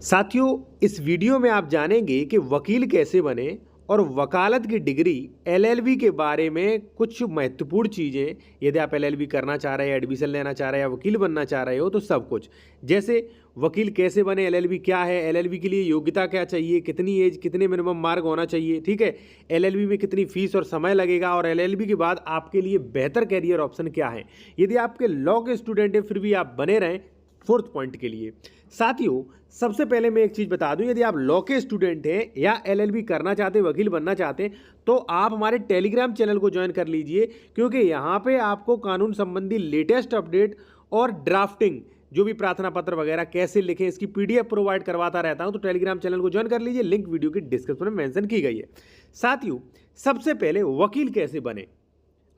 साथियों, इस वीडियो में आप जानेंगे कि वकील कैसे बने और वकालत की डिग्री एलएलबी के बारे में कुछ महत्वपूर्ण चीज़ें। यदि आप एलएलबी करना चाह रहे हैं, एडमिशन लेना चाह रहे हैं या वकील बनना चाह रहे हो तो सब कुछ, जैसे वकील कैसे बने, एलएलबी क्या है, एलएलबी के लिए योग्यता क्या चाहिए, कितनी एज, कितने मिनिमम मार्क होना चाहिए, ठीक है, एलएलबी में कितनी फीस और समय लगेगा, और एलएलबी के बाद आपके लिए बेहतर कैरियर ऑप्शन क्या है। यदि आपके लॉ के स्टूडेंट हैं फिर भी आप बने रहें फोर्थ पॉइंट के लिए। साथियों, सबसे पहले मैं एक चीज़ बता दूं, यदि आप लॉ के स्टूडेंट हैं या एलएलबी करना चाहते हैं, वकील बनना चाहते हैं, तो आप हमारे टेलीग्राम चैनल को ज्वाइन कर लीजिए, क्योंकि यहाँ पे आपको कानून संबंधी लेटेस्ट अपडेट और ड्राफ्टिंग, जो भी प्रार्थना पत्र वगैरह कैसे लिखें, इसकी पीडीएफ प्रोवाइड करवाता रहता हूँ। तो टेलीग्राम चैनल को ज्वाइन कर लीजिए, लिंक वीडियो की डिस्क्रिप्शन में मेंशन की गई है। साथियों, सबसे पहले वकील कैसे बने,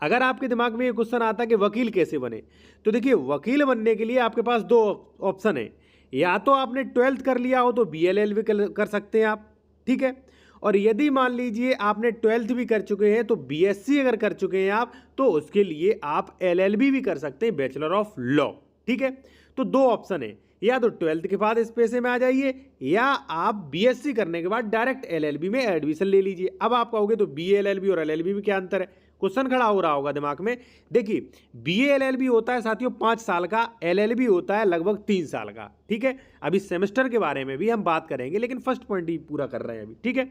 अगर आपके दिमाग में ये क्वेश्चन आता है कि वकील कैसे बने, तो देखिए, वकील बनने के लिए आपके पास दो ऑप्शन है। या तो आपने 12th कर लिया हो तो बीएलएलबी कर सकते हैं आप, ठीक है, और यदि मान लीजिए आपने 12th भी कर चुके हैं तो बीएससी अगर कर चुके हैं आप, तो उसके लिए आप एलएलबी भी कर सकते हैं, बैचलर ऑफ लॉ, ठीक है। तो दो ऑप्शन है, या तो 12th के बाद इस पेशे में आ जाइए, या आप बीएससी करने के बाद डायरेक्ट एलएलबी में एडमिशन ले लीजिए। अब आप कहोगे तो बीएलएलबी और एलएलबी में क्या अंतर है, क्वेश्चन खड़ा हो रहा होगा दिमाग में। देखिए, बीए एलएलबी होता है साथियों 5 साल का, एलएलबी होता है लगभग 3 साल का, ठीक है। अभी सेमेस्टर के बारे में भी हम बात करेंगे, लेकिन फर्स्ट पॉइंट ही पूरा कर रहे हैं अभी, ठीक है।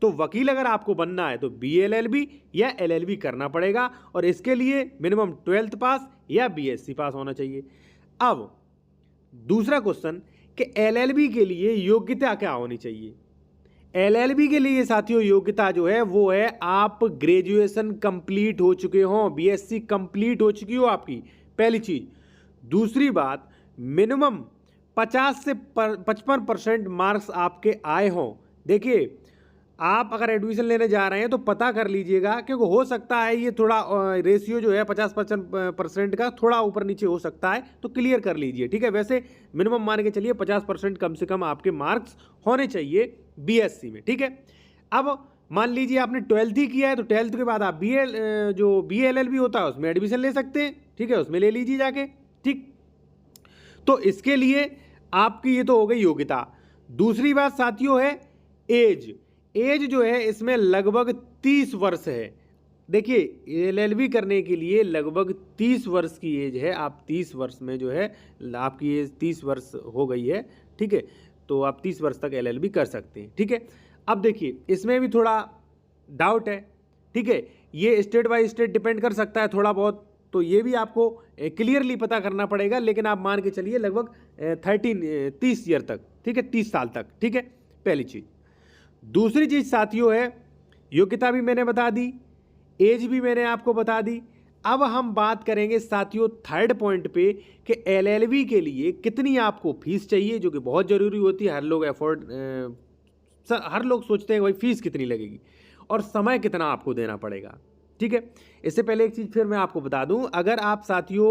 तो वकील अगर आपको बनना है तो बीएलएलबी या एलएलबी करना पड़ेगा, और इसके लिए मिनिमम 12th पास या बीएससी पास होना चाहिए। अब दूसरा क्वेश्चन कि एलएलबी के लिए योग्यता क्या होनी चाहिए। एलएलबी के लिए साथियों योग्यता जो है वो है आप ग्रेजुएशन कंप्लीट हो चुके हो, बीएससी कंप्लीट हो चुकी हो आपकी, पहली चीज। दूसरी बात, मिनिमम 50 से 55% मार्क्स आपके आए हों। देखिए, आप अगर एडमिशन लेने जा रहे हैं तो पता कर लीजिएगा, क्योंकि हो सकता है ये थोड़ा रेशियो जो है 50% का थोड़ा ऊपर नीचे हो सकता है, तो क्लियर कर लीजिए, ठीक है। वैसे मिनिमम मान के चलिए 50% कम से कम आपके मार्क्स होने चाहिए बीएससी में, ठीक है। अब मान लीजिए आपने 12th ही किया है, तो 12th के बाद आप जो बीएलएलबी होता है उसमें एडमिशन ले सकते हैं, ठीक है, उसमें ले लीजिए जाके, ठीक। तो इसके लिए आपकी ये तो हो गई योग्यता। दूसरी बात साथियों है एज। एज जो है इसमें लगभग 30 वर्ष है। देखिए, एलएलबी करने के लिए लगभग 30 वर्ष की एज है। आप 30 वर्ष में जो है आपकी एज 30 वर्ष हो गई है, ठीक है, तो आप 30 वर्ष तक एलएलबी कर सकते हैं, ठीक है। अब देखिए, इसमें भी थोड़ा डाउट है, ठीक है, ये स्टेट बाय स्टेट डिपेंड कर सकता है थोड़ा बहुत, तो ये भी आपको क्लियरली पता करना पड़ेगा, लेकिन आप मान के चलिए लगभग 30 ईयर तक, ठीक है, 30 साल तक, ठीक है, पहली चीज। दूसरी चीज साथियों है, योग्यता भी मैंने बता दी, एज भी मैंने आपको बता दी। अब हम बात करेंगे साथियों थर्ड पॉइंट पे कि एलएलबी के लिए कितनी आपको फीस चाहिए, जो कि बहुत जरूरी होती है। हर लोग सोचते हैं भाई फीस कितनी लगेगी और समय कितना आपको देना पड़ेगा, ठीक है। इससे पहले एक चीज़ फिर मैं आपको बता दूं, अगर आप साथियों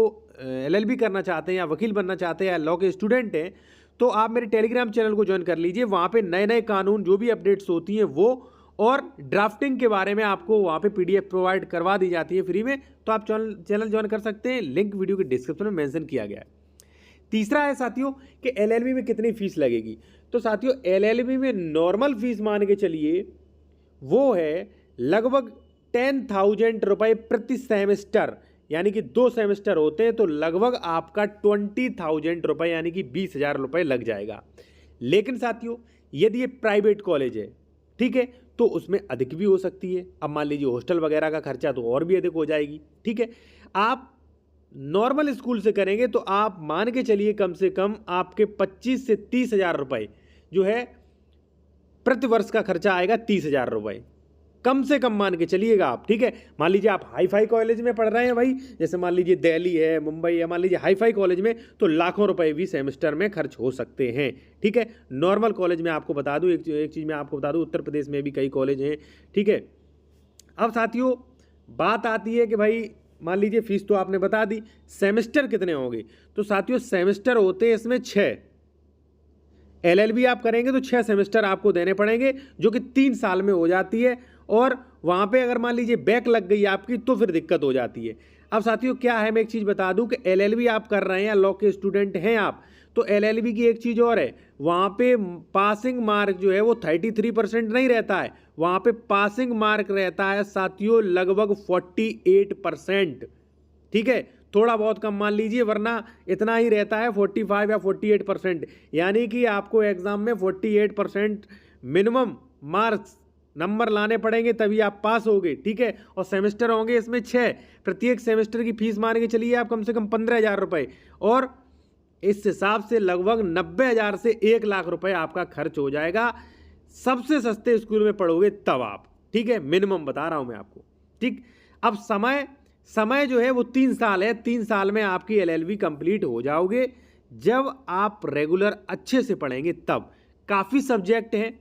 एलएलबी करना चाहते हैं या वकील बनना चाहते हैं या लॉ के स्टूडेंट हैं, तो आप मेरे टेलीग्राम चैनल को ज्वाइन कर लीजिए। वहाँ पे नए नए कानून जो भी अपडेट्स होती हैं वो, और ड्राफ्टिंग के बारे में आपको वहाँ पे पीडीएफ प्रोवाइड करवा दी जाती है फ्री में, तो आप चैनल ज्वाइन कर सकते हैं, लिंक वीडियो के डिस्क्रिप्शन में मेंशन किया गया है। तीसरा है साथियों कि एलएलबी में कितनी फीस लगेगी। तो साथियों, एलएलबी में नॉर्मल फीस मान के चलिए वो है लगभग 10,000 रुपये प्रति सेमेस्टर, यानी कि 2 सेमेस्टर होते हैं तो लगभग आपका 20,000 रुपये यानी कि 20,000 रुपये लग जाएगा। लेकिन साथियों, यदि ये प्राइवेट कॉलेज है, ठीक है, तो उसमें अधिक भी हो सकती है। अब मान लीजिए हॉस्टल वगैरह का खर्चा तो और भी अधिक हो जाएगी, ठीक है। आप नॉर्मल स्कूल से करेंगे तो आप मान के चलिए कम से कम आपके 25 से 30,000 रुपये जो है प्रति वर्ष का खर्चा आएगा, 30,000 रुपये कम से कम मान के चलिएगा आप, ठीक है। मान लीजिए आप हाई फाई कॉलेज में पढ़ रहे हैं भाई, जैसे मान लीजिए दिल्ली है, मुंबई है, मान लीजिए हाई फाई कॉलेज में, तो लाखों रुपए भी सेमेस्टर में खर्च हो सकते हैं, ठीक है। नॉर्मल कॉलेज में आपको बता दूं, एक चीज़ मैं आपको बता दूं, उत्तर प्रदेश में भी कई कॉलेज हैं, ठीक है। अब साथियों बात आती है कि भाई मान लीजिए फीस तो आपने बता दी, सेमेस्टर कितने होंगे। तो साथियों सेमेस्टर होते हैं इसमें 6। एलएलबी आप करेंगे तो 6 सेमेस्टर आपको देने पड़ेंगे, जो कि 3 साल में हो जाती है, और वहाँ पे अगर मान लीजिए बैक लग गई आपकी तो फिर दिक्कत हो जाती है। अब साथियों क्या है, मैं एक चीज़ बता दूं कि एलएलबी आप कर रहे हैं या लॉ के स्टूडेंट हैं आप, तो तो एलएलबी की एक चीज़ और है, वहाँ पे पासिंग मार्क जो है वो 33% नहीं रहता है, वहाँ पे पासिंग मार्क रहता है साथियों लगभग 48%। ठीक है, थोड़ा बहुत कम मान लीजिए, वरना इतना ही रहता है 45 या 48%। यानी कि आपको एग्जाम में 48% मिनिमम मार्क्स नंबर लाने पड़ेंगे तभी आप पास होगे। ठीक है, और सेमेस्टर होंगे इसमें 6, प्रत्येक सेमेस्टर की फीस मान के चलिए आप कम से कम 15,000 रुपये, और इस हिसाब से लगभग 90,000 से 1 लाख रुपए आपका खर्च हो जाएगा। सबसे सस्ते स्कूल में पढ़ोगे तब आप। ठीक है, मिनिमम बता रहा हूं मैं आपको। ठीक, अब समय जो है वो 3 साल है। 3 साल में आपकी एलएलबी कंप्लीट हो जाओगे जब आप रेगुलर अच्छे से पढ़ेंगे तब। काफ़ी सब्जेक्ट हैं।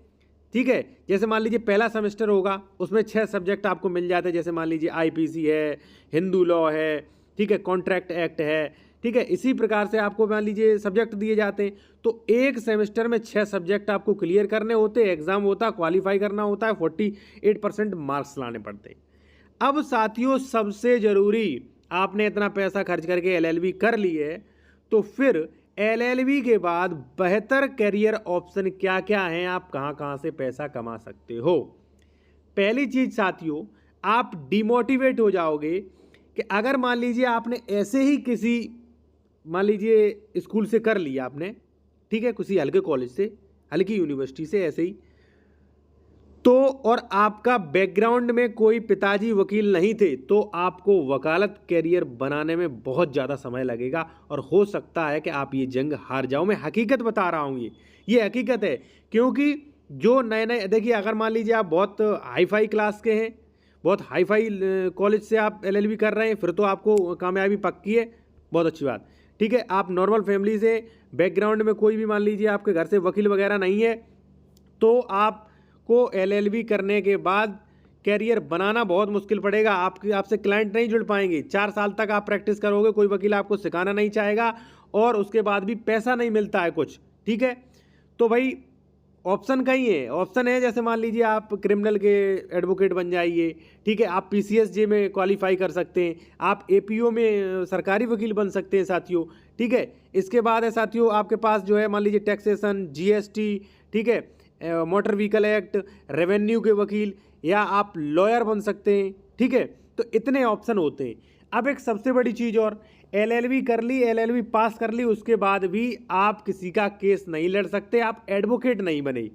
ठीक है, जैसे मान लीजिए पहला सेमेस्टर होगा, उसमें 6 सब्जेक्ट आपको मिल जाते हैं। जैसे मान लीजिए आईपीसी है, हिंदू लॉ है, ठीक है, कॉन्ट्रैक्ट एक्ट है। ठीक है, इसी प्रकार से आपको मान लीजिए सब्जेक्ट दिए जाते हैं। तो एक सेमेस्टर में 6 सब्जेक्ट आपको क्लियर करने होते हैं, एग्जाम होता है, क्वालिफाई करना होता है, 48% मार्क्स लाने पड़ते हैं। अब साथियों सबसे ज़रूरी, आपने इतना पैसा खर्च करके एलएलबी कर ली है, तो फिर एलएलबी के बाद बेहतर करियर ऑप्शन क्या क्या हैं, आप कहाँ कहाँ से पैसा कमा सकते हो। पहली चीज़ साथियों, आप डिमोटिवेट हो जाओगे कि अगर मान लीजिए आपने ऐसे ही किसी, मान लीजिए स्कूल से कर लिया आपने, ठीक है, किसी हल्के कॉलेज से, हल्की यूनिवर्सिटी से ऐसे ही, तो और आपका बैकग्राउंड में कोई पिताजी वकील नहीं थे, तो आपको वकालत कैरियर बनाने में बहुत ज़्यादा समय लगेगा और हो सकता है कि आप ये जंग हार जाओ। मैं हकीकत बता रहा हूँ, ये हकीकत है। क्योंकि जो नए नए, देखिए अगर मान लीजिए आप बहुत हाई फाई क्लास के हैं, बहुत हाई फाई कॉलेज से आप एलएलबी कर रहे हैं, फिर तो आपको कामयाबी पक्की है, बहुत अच्छी बात। ठीक है, आप नॉर्मल फैमिली से, बैकग्राउंड में कोई भी मान लीजिए आपके घर से वकील वगैरह नहीं है, तो आपको एलएलबी करने के बाद कैरियर बनाना बहुत मुश्किल पड़ेगा। आपसे क्लाइंट नहीं जुड़ पाएंगे। 4 साल तक आप प्रैक्टिस करोगे, कोई वकील आपको सिखाना नहीं चाहेगा, और उसके बाद भी पैसा नहीं मिलता है कुछ। ठीक है, तो भाई ऑप्शन कहीं है, ऑप्शन है, जैसे मान लीजिए आप क्रिमिनल के एडवोकेट बन जाइए। ठीक है, आप पीसीएसजे में क्वालिफाई कर सकते हैं, आप एपीओ में सरकारी वकील बन सकते हैं साथियों। ठीक है, इसके बाद है साथियों आपके पास जो है मान लीजिए टैक्सेशन, जीएसटी, ठीक है, मोटर व्हीकल एक्ट, रेवेन्यू के वकील, या आप लॉयर बन सकते हैं। ठीक है, तो इतने ऑप्शन होते हैं। अब एक सबसे बड़ी चीज़ और, एलएलबी कर ली, एलएलबी पास कर ली, उसके बाद भी आप किसी का केस नहीं लड़ सकते, आप एडवोकेट नहीं बने।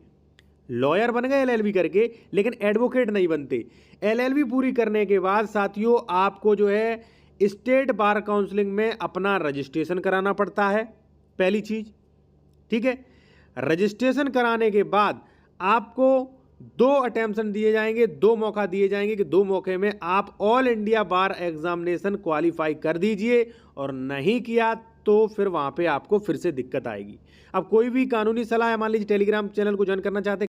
लॉयर बन गए एलएलबी करके, लेकिन एडवोकेट नहीं बनते। एलएलबी पूरी करने के बाद साथियों आपको जो है स्टेट बार काउंसिलिंग में अपना रजिस्ट्रेशन कराना पड़ता है, पहली चीज़। ठीक है, रजिस्ट्रेशन कराने के बाद आपको 2 अटेम्प्शन दिए जाएंगे, 2 मौका दिए जाएंगे कि 2 मौके में आप ऑल इंडिया बार एग्जामिनेशन क्वालिफाई कर दीजिए, और नहीं किया तो फिर वहाँ पे आपको फिर से दिक्कत आएगी। अब कोई भी कानूनी सलाह है, मान लीजिए टेलीग्राम चैनल को ज्वाइन करना चाहते हैं,